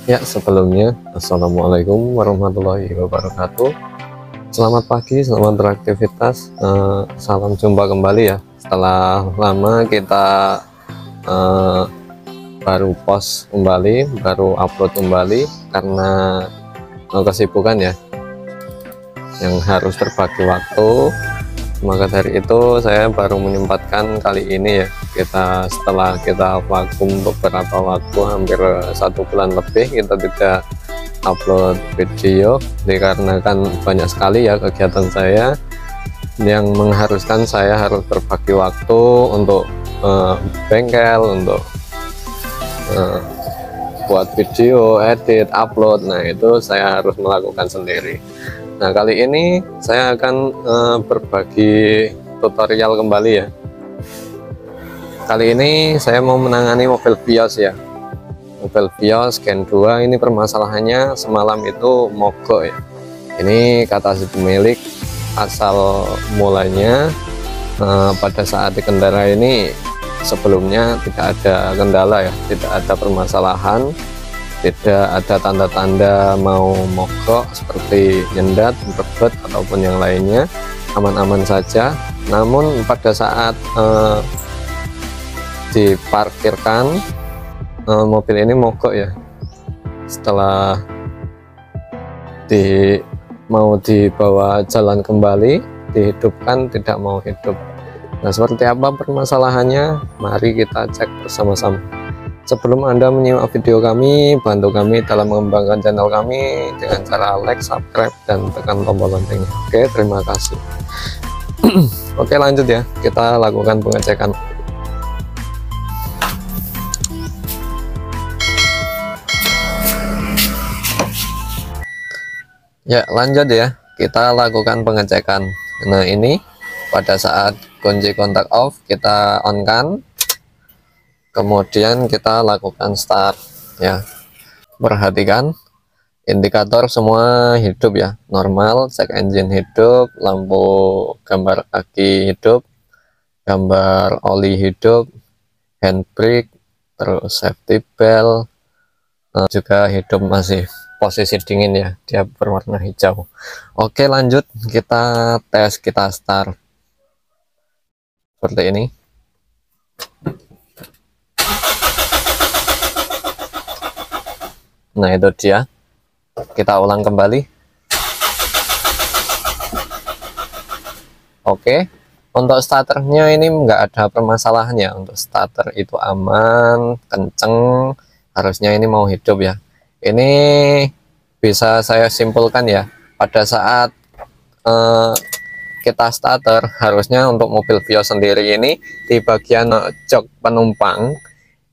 Ya, sebelumnya Assalamualaikum warahmatullahi wabarakatuh. Selamat pagi, selamat beraktivitas. Salam jumpa kembali ya. Setelah lama kita eh, baru post kembali, baru upload kembali karena kesibukan ya, yang harus terbagi waktu. Maka dari itu saya baru menyempatkan kali ini ya, setelah kita vakum beberapa waktu, hampir 1 bulan lebih kita tidak upload video dikarenakan banyak sekali ya kegiatan saya yang mengharuskan saya harus berbagi waktu untuk bengkel, untuk buat video, edit, upload. Nah, itu saya harus melakukan sendiri. Nah, kali ini saya akan berbagi tutorial kembali ya. Kali ini saya mau menangani mobil Vios ya. Mobil Vios Gen 2 ini permasalahannya semalam itu mogok ya. Ini kata si pemilik, asal mulanya pada saat dikendarai ini sebelumnya tidak ada kendala ya, tidak ada permasalahan, tidak ada tanda-tanda mau mogok seperti nyendat, berbet ataupun yang lainnya, aman-aman saja. Namun pada saat diparkirkan, mobil ini mogok ya, setelah mau dibawa jalan kembali, dihidupkan tidak mau hidup. Nah, seperti apa permasalahannya? Mari kita cek bersama-sama. Sebelum Anda menyimak video kami, bantu kami dalam mengembangkan channel kami dengan cara like, subscribe, dan tekan tombol loncengnya. Oke, terima kasih. Oke, lanjut ya, kita lakukan pengecekan. Ya, lanjut ya, kita lakukan pengecekan. Nah, ini pada saat kunci kontak off kita on kan, kemudian kita lakukan start ya. Perhatikan indikator semua hidup ya, normal, check engine hidup, lampu gambar kaki hidup, gambar oli hidup, handbrake, terus safety belt juga hidup, masih posisi dingin ya, dia berwarna hijau. Oke, lanjut kita tes, kita start seperti ini. Nah, itu dia, kita ulang kembali. Oke, untuk starternya ini enggak ada permasalahannya, untuk starter itu aman, kenceng, harusnya ini mau hidup ya. Ini bisa saya simpulkan ya, pada saat kita starter, harusnya untuk mobil Vios sendiri ini di bagian jok penumpang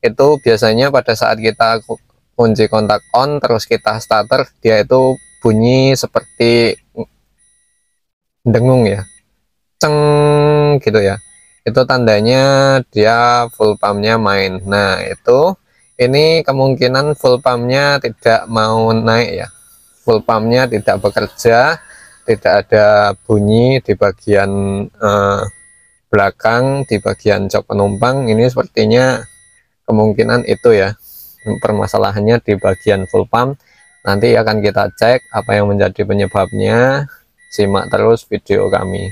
itu biasanya pada saat kita kunci kontak on terus kita starter, dia itu bunyi seperti dengung ya, ceng gitu ya, itu tandanya dia full pumpnya main. Nah, itu ini kemungkinan full pumpnya tidak mau naik ya, full pumpnya tidak bekerja, tidak ada bunyi di bagian belakang, di bagian jok penumpang. Ini sepertinya kemungkinan itu ya, permasalahannya di bagian full pump. Nanti akan kita cek apa yang menjadi penyebabnya. Simak terus video kami.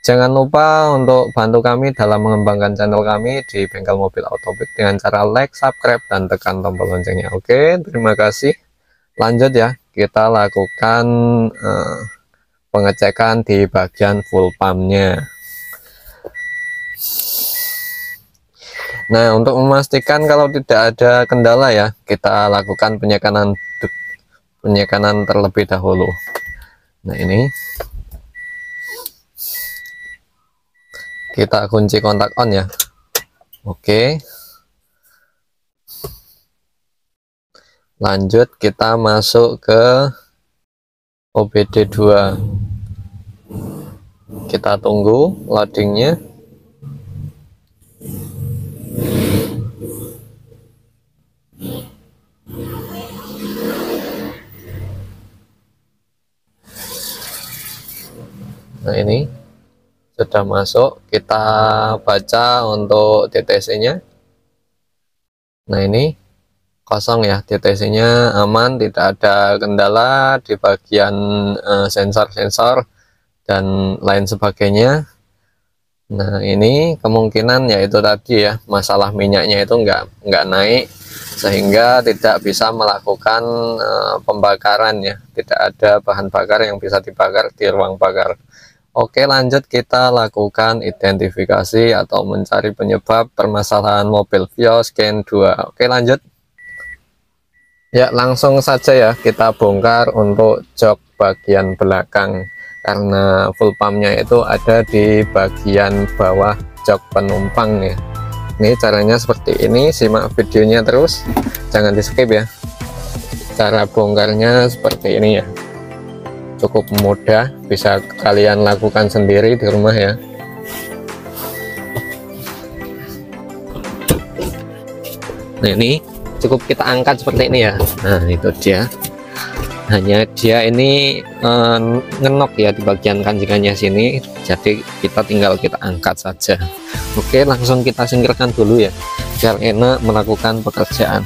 Jangan lupa untuk bantu kami dalam mengembangkan channel kami di Bengkel Mobil Autobik dengan cara like, subscribe, dan tekan tombol loncengnya. Oke, terima kasih. Lanjut ya, kita lakukan pengecekan di bagian full pumpnya. Nah, untuk memastikan kalau tidak ada kendala ya, kita lakukan penyekanan terlebih dahulu. Nah, ini kita kunci kontak on ya. Oke, lanjut kita masuk ke OBD 2. Kita tunggu loadingnya. Nah, ini sudah masuk, kita baca untuk DTC nya. Nah, ini kosong ya, DTC-nya aman, tidak ada kendala di bagian sensor-sensor dan lain sebagainya. Nah, ini kemungkinan yaitu tadi ya, masalah minyaknya itu nggak naik sehingga tidak bisa melakukan pembakaran ya, tidak ada bahan bakar yang bisa dibakar di ruang bakar. Oke, lanjut kita lakukan identifikasi atau mencari penyebab permasalahan mobil Vios Gen 2. Oke, lanjut. Ya, langsung saja ya kita bongkar untuk jok bagian belakang, karena full pumpnya itu ada di bagian bawah jok penumpang ya. Ini caranya seperti ini, simak videonya terus, jangan di skip ya. Cara bongkarnya seperti ini ya, cukup mudah, bisa kalian lakukan sendiri di rumah ya. Nah, ini cukup kita angkat seperti ini ya. Nah, itu dia, hanya dia ini ngenok ya di bagian kancingannya sini, jadi kita tinggal kita angkat saja. Oke, langsung kita singkirkan dulu ya biar enak melakukan pekerjaan.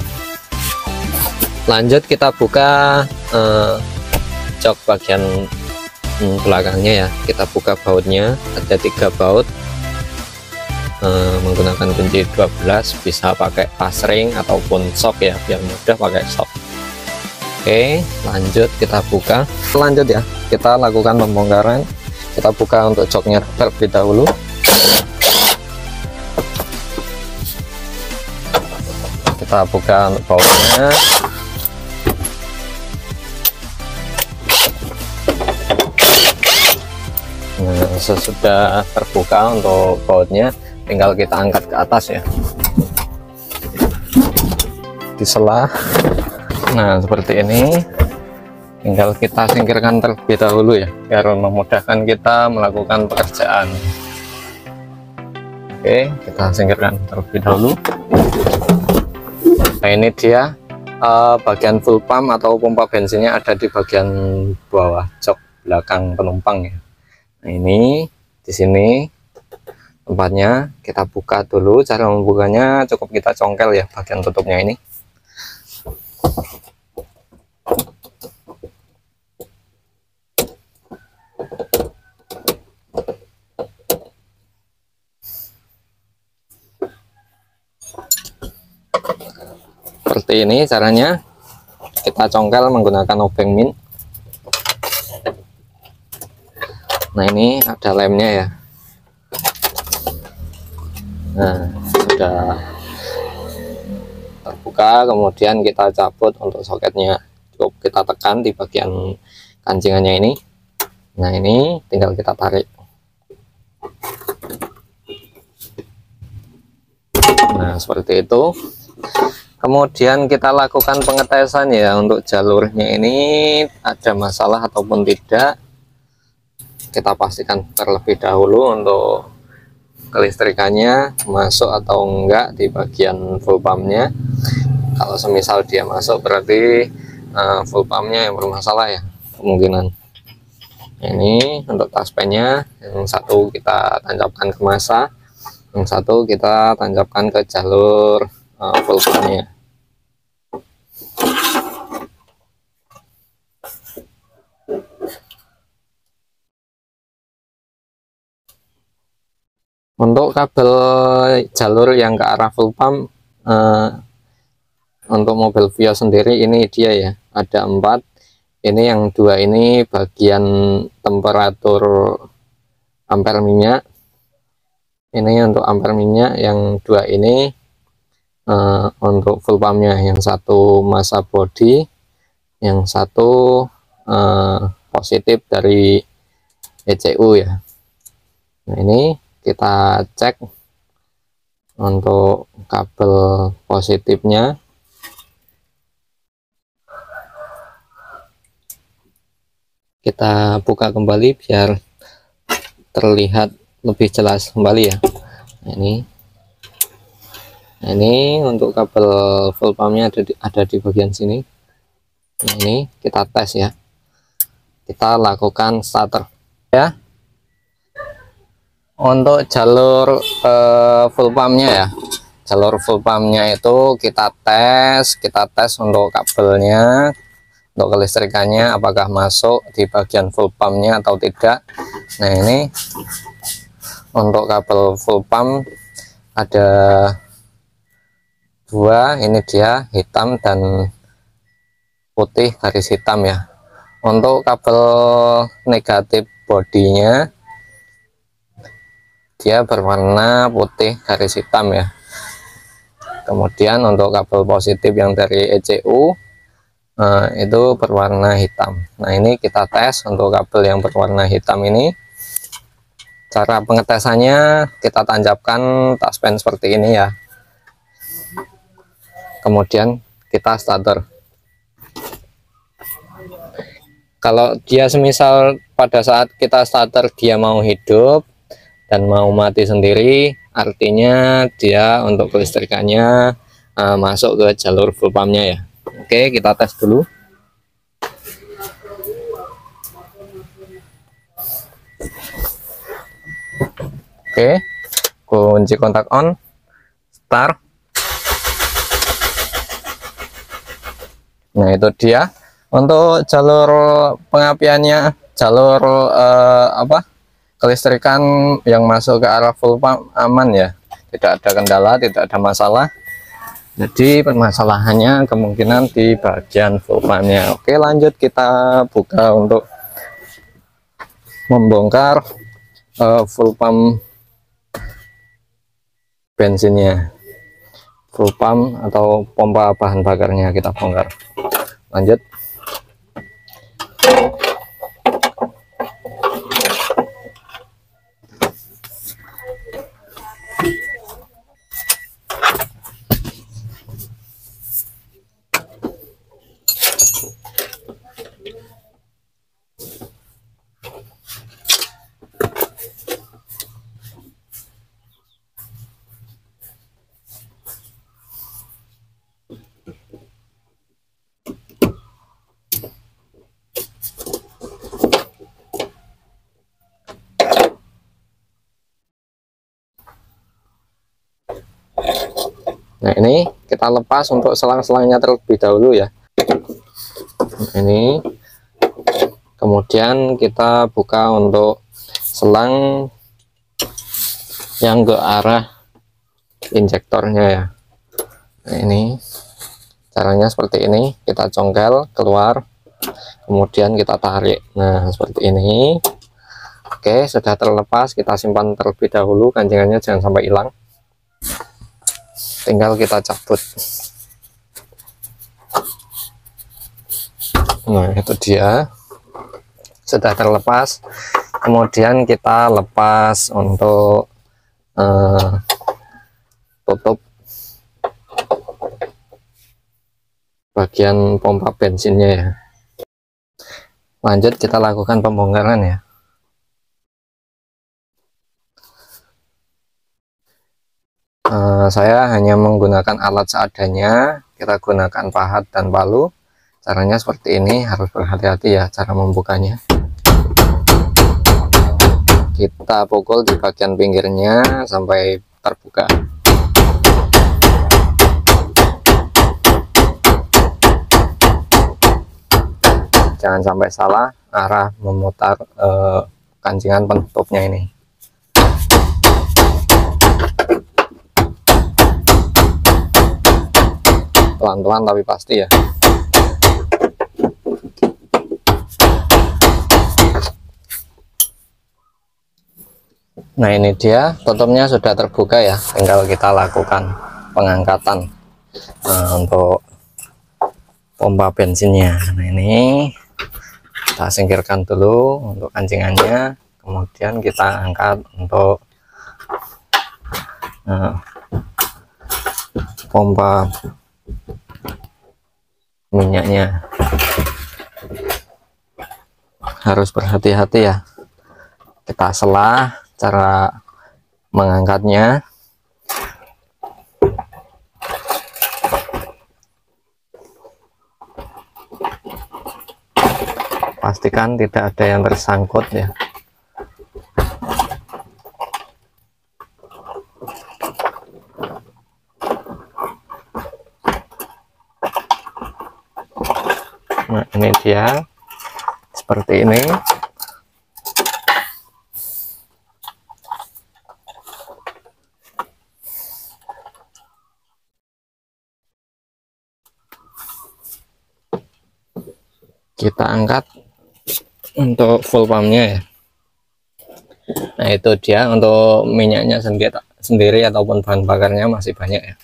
Lanjut kita buka jok bagian belakangnya ya, kita buka bautnya, ada 3 baut. Menggunakan kunci 12, bisa pakai pasring ataupun sok ya, biar mudah pakai sok. Oke, lanjut kita buka. Lanjut ya, kita lakukan pembongkaran. Kita buka untuk joknya terlebih dahulu. Kita buka untuk bautnya. Nah, sesudah terbuka untuk bautnya, tinggal kita angkat ke atas ya, disela. Nah, seperti ini, tinggal kita singkirkan terlebih dahulu ya, biar memudahkan kita melakukan pekerjaan. Oke, kita singkirkan terlebih dahulu. Nah, ini dia bagian full pump atau pompa bensinnya ada di bagian bawah jok belakang penumpang ya. Nah, ini di sini tempatnya, kita buka dulu. Cara membukanya cukup kita congkel ya bagian tutupnya ini. Seperti ini caranya, kita congkel menggunakan obeng min. Nah, ini ada lemnya ya. Nah, sudah terbuka, kemudian kita cabut untuk soketnya, cukup kita tekan di bagian kancingannya ini. Nah, ini tinggal kita tarik. Nah, seperti itu. Kemudian kita lakukan pengetesan ya, untuk jalurnya ini ada masalah ataupun tidak, kita pastikan terlebih dahulu untuk kelistrikannya masuk atau enggak di bagian full pumpnya. Kalau semisal dia masuk, berarti full pumpnya yang bermasalah ya, kemungkinan. Ini untuk taspennya, yang satu kita tancapkan ke masa, yang satu kita tancapkan ke jalur full pumpnya. Untuk kabel jalur yang ke arah full pump untuk mobil Vios sendiri ini dia ya, ada 4. Ini yang 2 ini bagian temperatur ampere minyak. Ini untuk ampere minyak, yang 2 ini untuk full pumpnya, yang satu massa body, yang satu positif dari ECU ya. Nah, ini kita cek untuk kabel positifnya. Kita buka kembali biar terlihat lebih jelas kembali ya. Nah, ini untuk kabel full pumpnya ada di bagian sini. Nah, ini kita tes ya, kita lakukan starter ya. Untuk jalur full pumpnya ya, jalur full pumpnya itu kita tes untuk kabelnya, untuk kelistrikannya apakah masuk di bagian full pumpnya atau tidak. Nah, ini untuk kabel full pump ada dua, ini dia hitam dan putih garis hitam ya. Untuk kabel negatif bodinya dia berwarna putih garis hitam ya. Kemudian untuk kabel positif yang dari ECU itu berwarna hitam. Nah, ini kita tes untuk kabel yang berwarna hitam ini. Cara pengetesannya kita tancapkan touchpen seperti ini ya. Kemudian kita starter. Kalau dia semisal pada saat kita starter dia mau hidup dan mau mati sendiri, artinya dia untuk kelistrikannya masuk ke jalur full pumpnya ya. Oke, kita tes dulu. Oke, kunci kontak on, start. Nah, itu dia untuk jalur pengapiannya, jalur kelistrikan yang masuk ke arah full pump aman ya, tidak ada kendala, tidak ada masalah. Jadi permasalahannya kemungkinan di bagian full pumpnya. Oke, lanjut kita buka untuk membongkar full pump bensinnya, full pump atau pompa bahan bakarnya kita bongkar. Lanjut. Nah, ini kita lepas untuk selang-selangnya terlebih dahulu ya. Nah, ini kemudian kita buka untuk selang yang ke arah injektornya ya. Nah, ini caranya seperti ini, kita congkel keluar, kemudian kita tarik. Nah, seperti ini. Oke, sudah terlepas, kita simpan terlebih dahulu, ganjengannya jangan sampai hilang. Tinggal kita cabut. Nah, itu dia sudah terlepas. Kemudian kita lepas untuk tutup bagian pompa bensinnya ya. Lanjut kita lakukan pembongkaran ya. Saya hanya menggunakan alat seadanya, kita gunakan pahat dan palu. Caranya seperti ini, harus berhati-hati ya cara membukanya. Kita pukul di bagian pinggirnya sampai terbuka. Jangan sampai salah arah memutar kancingan penutupnya ini. Pelan-pelan tapi pasti ya. Nah, ini dia tutupnya sudah terbuka ya, tinggal kita lakukan pengangkatan untuk pompa bensinnya. Nah, ini kita singkirkan dulu untuk kancingannya, kemudian kita angkat untuk pompa minyaknya. Harus berhati-hati ya, kita selah cara mengangkatnya. Pastikan tidak ada yang tersangkut ya. Ini dia seperti ini. Kita angkat untuk full pumpnya ya. Nah itu dia untuk minyaknya sendiri ataupun bahan bakarnya masih banyak ya.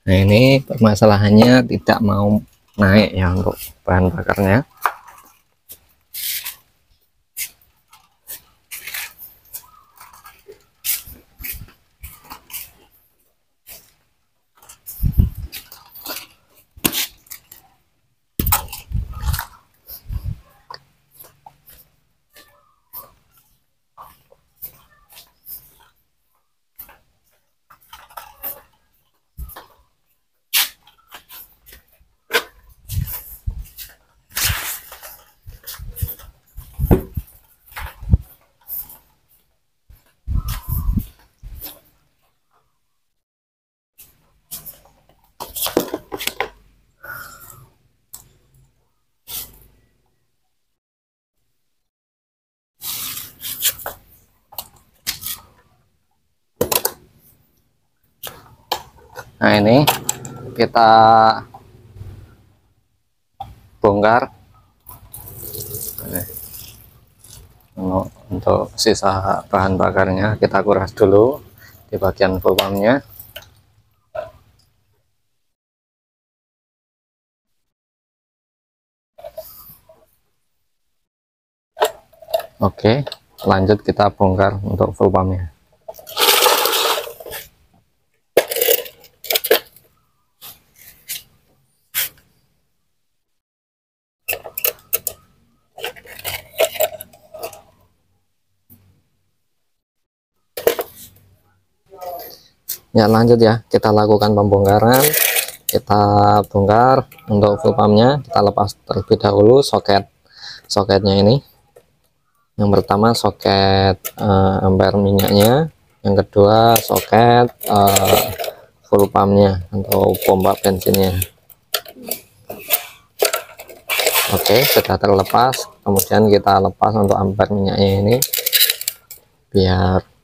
Nah ini permasalahannya tidak mau naik ya untuk bahan bakarnya. Nah ini kita bongkar untuk sisa bahan bakarnya, kita kuras dulu di bagian full pumpnya. Oke, lanjut kita bongkar untuk full pumpnya. Ya lanjut ya, kita lakukan pembongkaran. Kita bongkar untuk full pumpnya, kita lepas terlebih dahulu soketnya ini. Yang pertama soket ampere minyaknya, yang kedua soket full pumpnya atau pompa bensinnya. Oke, sudah terlepas. Kemudian kita lepas untuk ampere minyaknya ini biar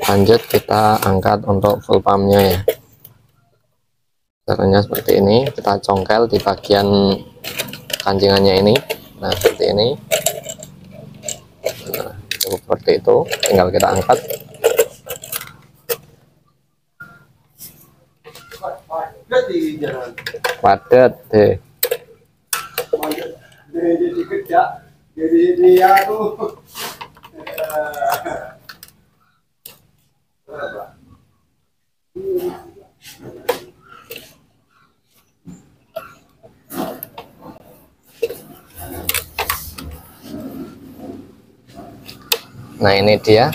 lanjut kita angkat untuk full pumpnya ya. Caranya seperti ini, kita congkel di bagian kancingannya ini. Nah seperti ini. Nah, seperti itu, tinggal kita angkat. Padat deh. Jadi kerja, jadi dia tuh. Nah ini dia,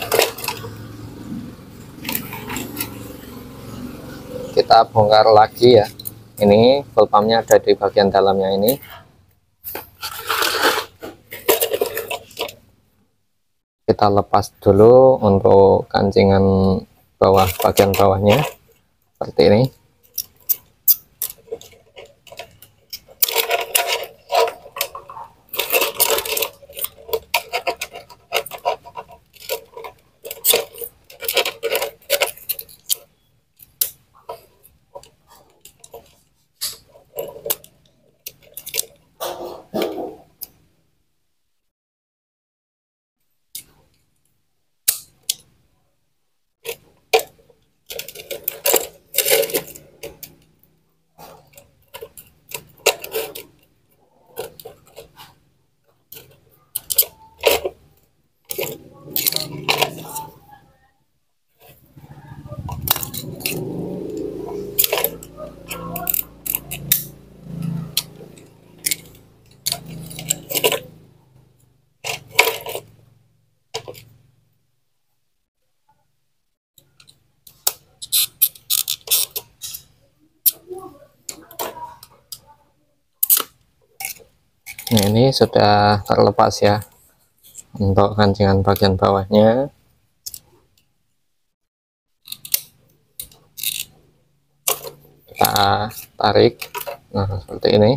kita bongkar lagi ya. Ini full pumpnya ada di bagian dalamnya ini. Kita lepas dulu untuk kancingan bawah, bagian bawahnya seperti ini. Nah ini sudah terlepas ya Untuk rancingan bagian bawahnya kita tarik, nah seperti ini.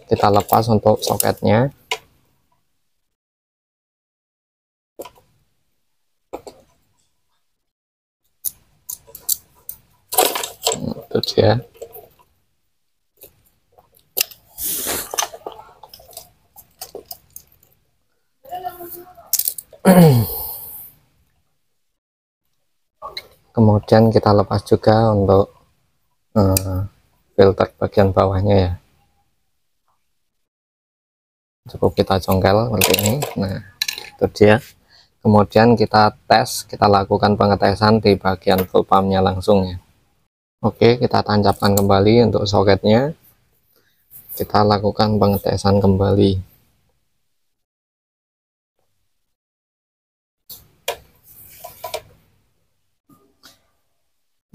Kita lepas untuk soketnya. Itu dia. Kemudian kita lepas juga untuk filter bagian bawahnya ya. Cukup kita congkel seperti ini. Nah itu dia. Kemudian kita tes, kita lakukan pengetesan di bagian full pumpnya langsung ya. Oke, kita tancapkan kembali untuk soketnya. Kita lakukan pengetesan kembali.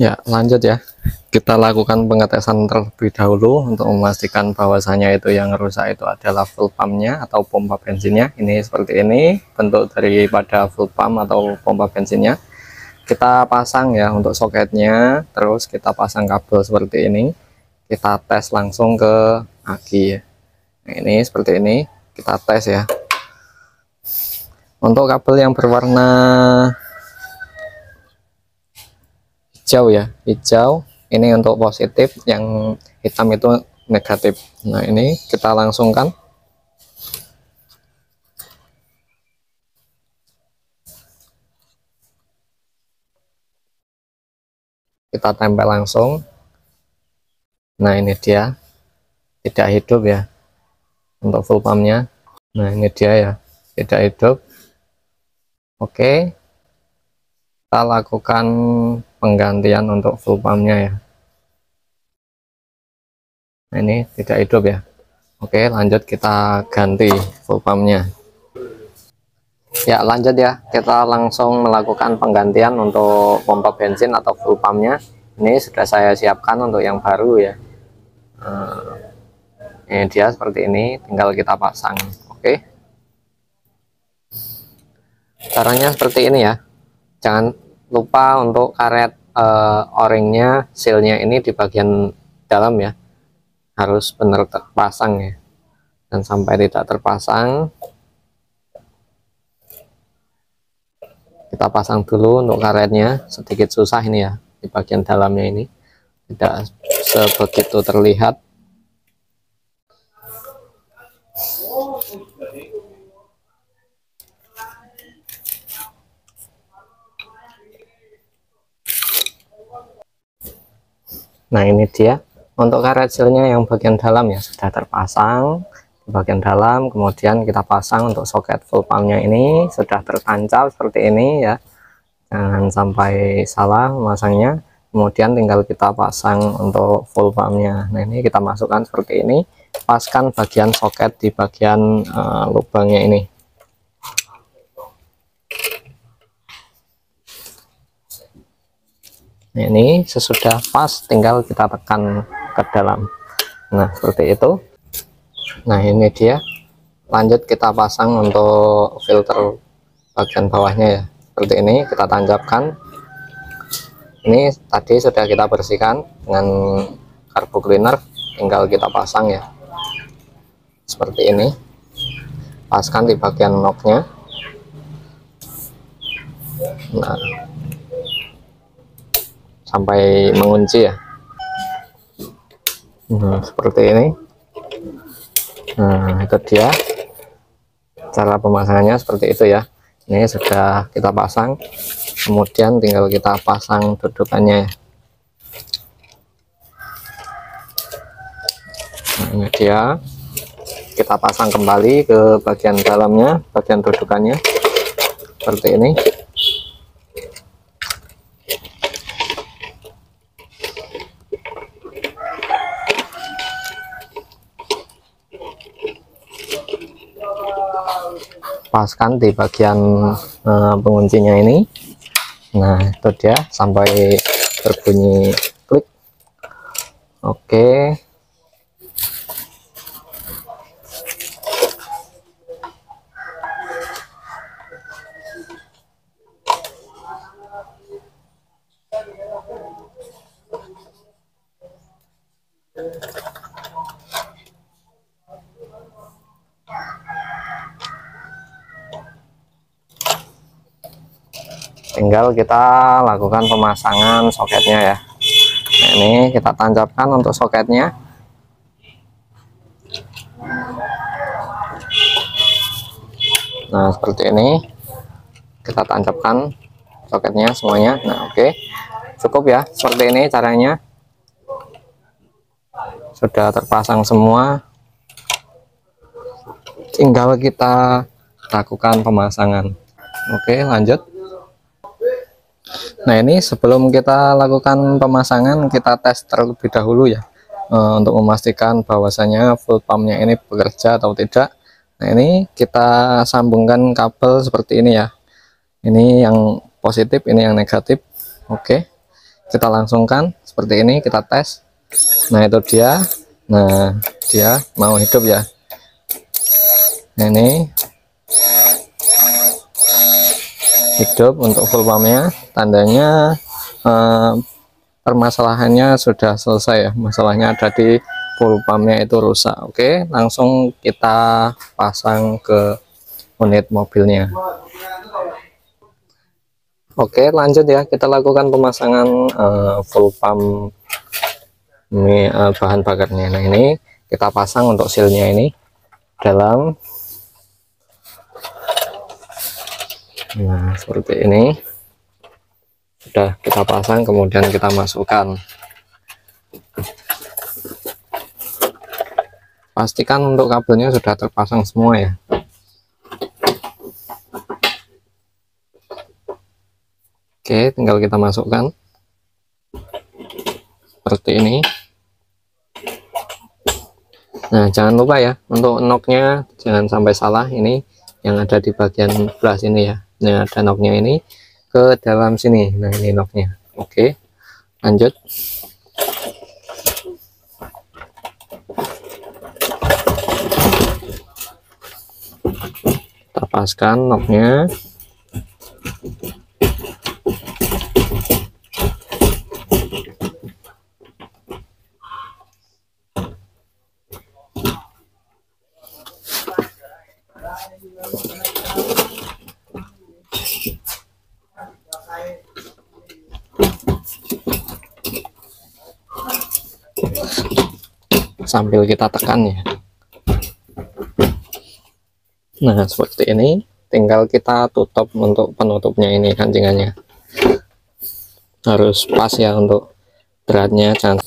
Ya, lanjut ya. Kita lakukan pengetesan terlebih dahulu untuk memastikan bahwasanya itu yang rusak itu adalah full pumpnya atau pompa bensinnya. Ini seperti ini bentuk daripada full pump atau pompa bensinnya. Kita pasang ya untuk soketnya, terus kita pasang kabel seperti ini. Kita tes langsung ke aki ya. Nah, ini seperti ini kita tes ya. Untuk kabel yang berwarna hijau ya, hijau ini untuk positif, yang hitam itu negatif. Nah ini kita langsungkan, kita tempel langsung. Nah ini dia, tidak hidup ya untuk full pumpnya. Nah ini dia ya, tidak hidup. Oke, kita lakukan penggantian untuk full pumpnya ya. Nah ini tidak hidup ya. Oke, lanjut kita ganti full pumpnya ya. Lanjut ya, kita langsung melakukan penggantian untuk pompa bensin atau full pumpnya. Ini sudah saya siapkan untuk yang baru ya. Ini dia seperti ini, tinggal kita pasang. Oke, caranya seperti ini ya. Jangan lupa untuk karet o-ringnya, sealnya ini di bagian dalam ya, harus benar terpasang ya. Dan sampai tidak terpasang, kita pasang dulu untuk karetnya. Sedikit susah ini ya, di bagian dalamnya ini tidak sebegitu terlihat. Nah ini dia untuk karet sealnya yang bagian dalam ya, sudah terpasang di bagian dalam. Kemudian kita pasang untuk soket full pumpnya, ini sudah tertancap seperti ini ya, jangan sampai salah memasangnya. Kemudian tinggal kita pasang untuk full pumpnya. Nah ini kita masukkan seperti ini, paskan bagian soket di bagian lubangnya ini. Nah, ini sesudah pas, tinggal kita tekan ke dalam. Nah seperti itu. Nah ini dia. Lanjut kita pasang untuk filter bagian bawahnya ya, seperti ini kita tancapkan. Ini tadi sudah kita bersihkan dengan carbo cleaner, tinggal kita pasang ya, seperti ini. Paskan di bagian knocknya. Nah sampai mengunci ya. Seperti ini. Nah itu dia cara pemasangannya, seperti itu ya. Ini sudah kita pasang, kemudian tinggal kita pasang dudukannya ya. Nah ini dia, kita pasang kembali ke bagian dalamnya, bagian dudukannya seperti ini. Paskan di bagian penguncinya ini. Nah itu dia, sampai berbunyi klik. Oke, tinggal kita lakukan pemasangan soketnya ya. Nah, ini kita tancapkan untuk soketnya. Nah, seperti ini kita tancapkan soketnya semuanya. Nah, oke, cukup ya, seperti ini caranya. Sudah terpasang semua, tinggal kita lakukan pemasangan. Oke, lanjut. Nah, ini sebelum kita lakukan pemasangan, kita tes terlebih dahulu ya, untuk memastikan bahwasanya full pumpnya ini bekerja atau tidak. Nah, ini kita sambungkan kabel seperti ini ya. Ini yang positif, ini yang negatif. Oke, kita langsungkan seperti ini, kita tes. Nah, itu dia. Nah, dia mau hidup ya. Nah, ini hidup untuk full pumpnya, tandanya permasalahannya sudah selesai ya. Masalahnya ada di full pumpnya itu rusak. Oke, langsung kita pasang ke unit mobilnya. Oke, lanjut ya, kita lakukan pemasangan full pump bahan bakarnya. Nah, ini kita pasang untuk sealnya ini dalam. Nah, seperti ini sudah kita pasang, kemudian kita masukkan. Pastikan untuk kabelnya sudah terpasang semua ya. Oke, tinggal kita masukkan seperti ini. Nah, jangan lupa ya, untuk knocknya jangan sampai salah. Ini yang ada di bagian sebelah sini ya. Nah, ada knocknya ini ke dalam sini. Nah, ini knocknya. Oke, lanjut. Kita paskan knocknya. Sambil kita tekan ya. Nah, seperti ini, tinggal kita tutup untuk penutupnya ini, kancingannya harus pas ya untuk beratnya. Jangan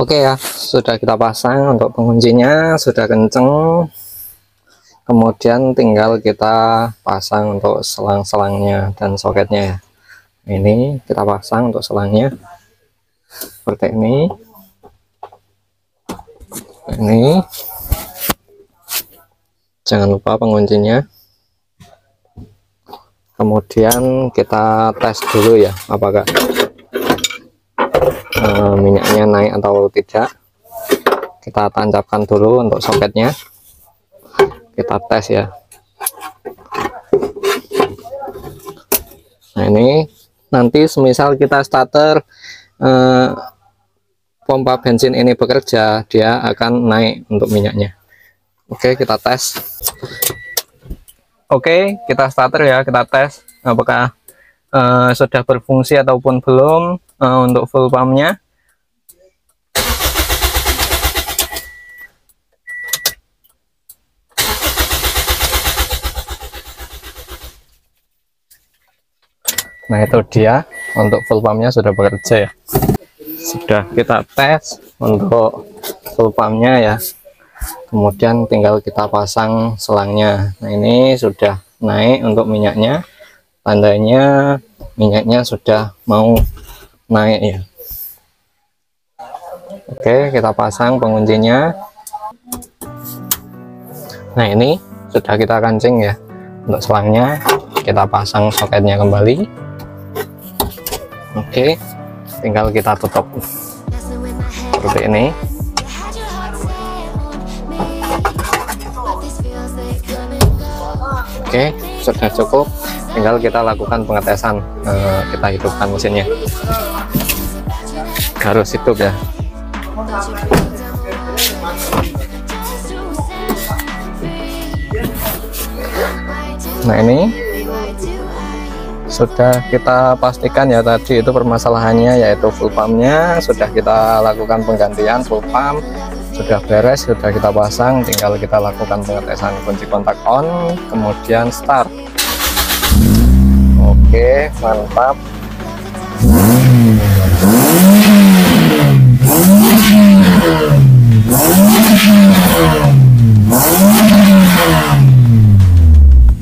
Oke ya, sudah kita pasang untuk penguncinya, sudah kenceng. Kemudian tinggal kita pasang untuk selang-selangnya dan soketnya ya. Ini kita pasang untuk selangnya seperti ini. Ini jangan lupa penguncinya. Kemudian kita tes dulu ya, apakah minyaknya naik atau tidak. Kita tancapkan dulu untuk soketnya, kita tes ya. Nah, ini nanti semisal kita starter pompa bensin ini bekerja, dia akan naik untuk minyaknya. Oke, kita tes. Oke, kita starter ya, kita tes apakah sudah berfungsi ataupun belum untuk full pumpnya. Nah, itu dia untuk full pumpnya sudah bekerja ya. Sudah kita tes untuk full pumpnya ya. Kemudian tinggal kita pasang selangnya. Nah, ini sudah naik untuk minyaknya, tandanya minyaknya sudah mau naik ya. Oke, kita pasang penguncinya. Nah, ini sudah kita kancing ya. Untuk selangnya kita pasang soketnya kembali. Oke, tinggal kita tutup seperti ini. Oke, sudah cukup, tinggal kita lakukan pengetesan. Kita hidupkan mesinnya, harus hidup ya. Nah, ini sudah kita pastikan ya, tadi itu permasalahannya yaitu full pumpnya sudah kita lakukan penggantian, full pump sudah beres, sudah kita pasang, tinggal kita lakukan pengetesan. Kunci kontak on, kemudian start. Oke, mantap.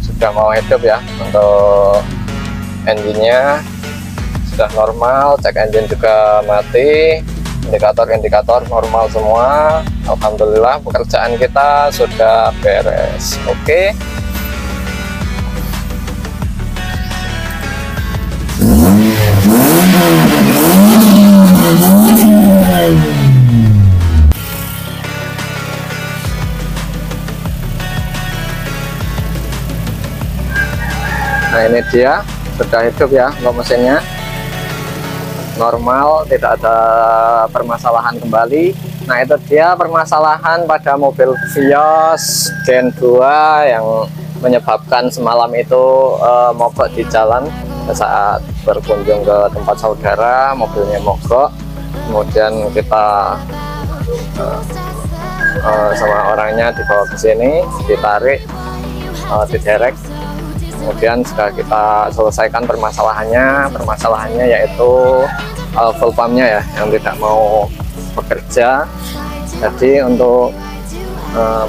Sudah mau hidup ya. Untuk engine-nya sudah normal, cek engine juga mati, indikator normal semua. Alhamdulillah pekerjaan kita sudah beres. Oke. Nah, ini dia sudah hidup ya untuk mesinnya, normal, tidak ada permasalahan kembali. Nah, itu dia permasalahan pada mobil Vios Gen 2 yang menyebabkan semalam itu mogok di jalan saat berkunjung ke tempat saudara. Mobilnya mogok, kemudian kita sama orangnya dibawa ke sini, ditarik, diderek. Kemudian sudah kita selesaikan permasalahannya yaitu full pumpnya ya yang tidak mau bekerja. Jadi untuk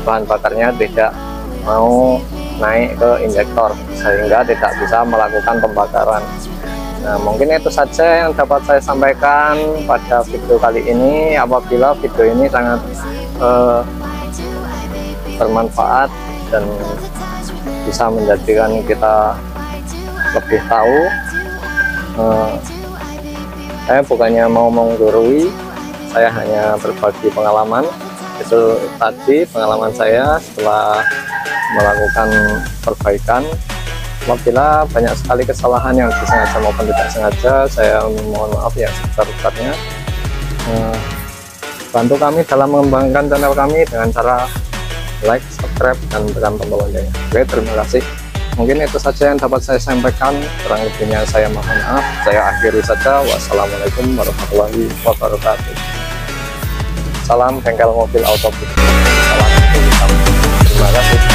bahan bakarnya tidak mau naik ke injektor sehingga tidak bisa melakukan pembakaran. Nah, mungkin itu saja yang dapat saya sampaikan pada video kali ini. Apabila video ini sangat bermanfaat dan bisa menjadikan kita lebih tahu, saya bukannya mau menggurui, saya hanya berbagi pengalaman. Itu tadi pengalaman saya setelah melakukan perbaikan. Apabila banyak sekali kesalahan yang disengaja maupun tidak sengaja, saya mohon maaf ya sebesar-besarnya. Bantu kami dalam mengembangkan channel kami dengan cara like, subscribe, dan tekan tombol loncengnya. Oke, terima kasih. Mungkin itu saja yang dapat saya sampaikan. Kurang lebihnya saya mohon maaf. Saya akhiri saja. Wassalamualaikum warahmatullahi wabarakatuh. Salam bengkel mobil Autobus. Salam. Terima kasih.